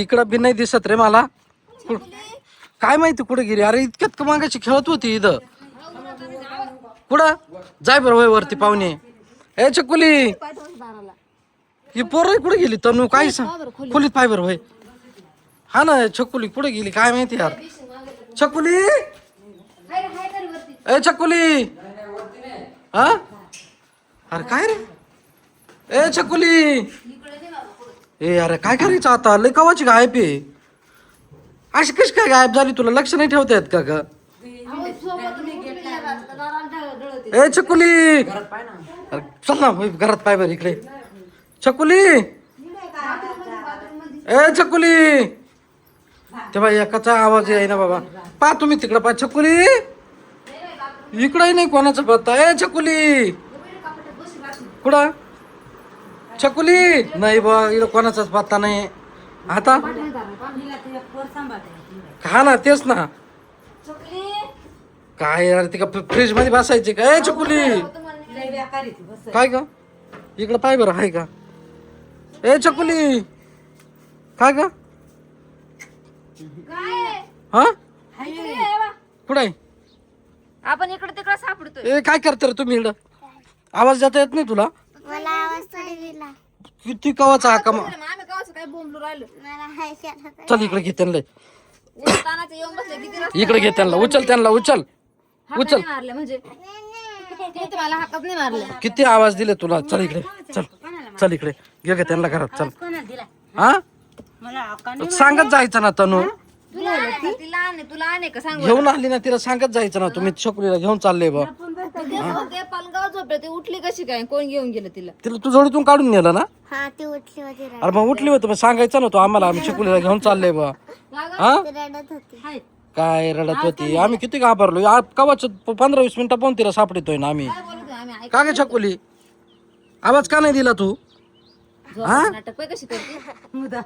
इकडं बी नाही दिसत रे मला. काय माहिती कुठे गेली. अरे इतक्यात मागाची खेळत होती इथं. कुठं जाय बरं वय वरती पाहुणे. ए चकुली ही पोरं कुठे गेली तनू काय सांग खोलीत पाय बरं वय. हा ना छकुली कुठे गेली काय माहिती यार. छकुली ए छकुली हा अरे काय रे ए छकुली. ए अरे काय करायचं आता लय कवाची गायब आहे. अशी कशी काय गायब झाली तुला लक्ष नाही ठेवता येत का ग. ए छकुली अरे चल ना घरात पाय बरं इकडे. छकुली ए छकुली ते बाई एकाचा आवाज आहे ना बाबा. पा तुम्ही तिकडं पा. छकुली इकडंही नाही कोणाचा पत्ता. ए छकुली कुठं छकुली नाही बा इकडं कोणाचाच पत्ता नाही आता. हा ना तेच ना काय यार ती का फ्रीज मध्ये बसायची का. ए छकुली काय ग इकडं पाय बरं आहे का. ए छकुली काय ग हा कुठं आहे. आपण इकडे तिकडे सापडतोय. ए काय करते रे तुम्ही इकडं. आवाज जाता येत नाही तुला. मला आवाज थोडी दिला. किती कवाचा हा कमा. आम्ही गावाचं काय बोंबलू राहिलो. मला हाय शेतात. चल इकडे घे त्यांना. तानाचं येऊन बसले किती रस्ते इकडे घे त्यांना उचल त्यांना उचल उचल. मारले म्हणजे किती मला हातात नाही मारले. किती आवाज दिले तुला. चल इकडे चल चल इकडे घे त्यांना घरात चल. हा सांगत जायचं ना तनू. तुला आणे तुला आणे का सांग. घेऊन आली ना तिला सांगत जायचं ना तुम्ही छकुलीला घेऊन चालले बा. ते पालगाव झोपले ते उठली कशी काय कोण घेऊन गेलं तिला. तिला तू जोडीतून काढून नेलं ना. हा ती उठली होती अरे मग उठली होती मग सांगायचं ना तू आम्हाला आम्ही छकुलीला घेऊन चालले बा. हा रडत होती. काय रडत होती. आम्ही किती घाबरलो कवाच 15-20 मिनिटं पाहून तिला सापडतोय ना आम्ही. का ग छकुली आवाज का नाही दिला तू. नाटक कशी करते